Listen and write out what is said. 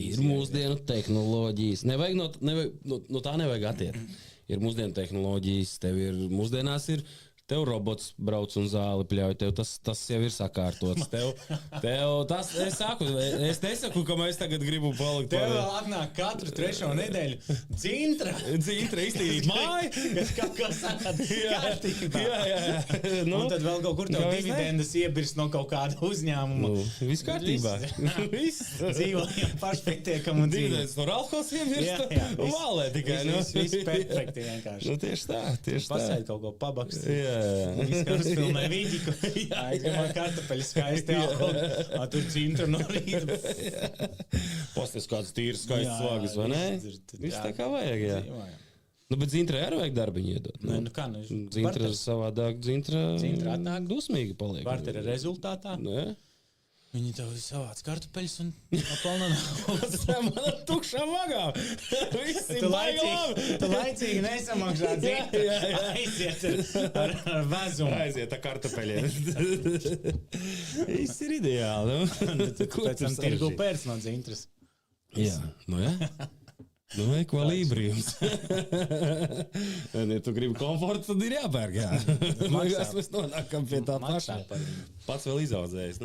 Ir mūsdienu tehnoloģijas. No tā nevajag attiekt. Ir mūsdienu tehnoloģijas, tev robots brauc un zāli pļauj, tev tas jau ir sakārtots. Es nesaku, ka mēs tagad gribu palikt. Tev vēl atnāk katru 3. nedēļu Dzintra iztīrīt māju. Kas sākāt kārtībā. Jā. Un tad vēl kaut kur tev dividendas iebirst no kaut kāda uzņēmuma. Viss kārtībā. Dzīvojam pašpietiekam un dividendas no alkohols iebirst un valē tikai. Viss perfekti vienkārši. Tieši tā. Pasēd kaut ko pabakst. Jā. Uzfilmē Vidiku. Aizgamā kartupeļu skaisti aug. Tur Dzintra no rīta. Pasties kāds tīrs skaists slogas, vai ne? Viss tā kā vajag, jā. Bet Dzintrai arī vajag darbiņu iedot. Dzintra savādāk, Dzintra atnāk dusmīgi paliek. Bartera rezultātā. Nē. Viņi tev savāc kartupeļus un apalna naudas. Man tukšā vagā. Visi Tu laicīgi nesamaksā Dzintra. Aiziet ar vezumu. Aiziet ar kartupeļiem. Viss ir ideāli. Pēc tam tirgu pērts no Dzintras. Jā, jā. Ekvilibriums. Ja tu gribi komfortu, tad ir jāpērk, jā. Mēs nonākam pie tā pašā. Pats vēl izaudzējis,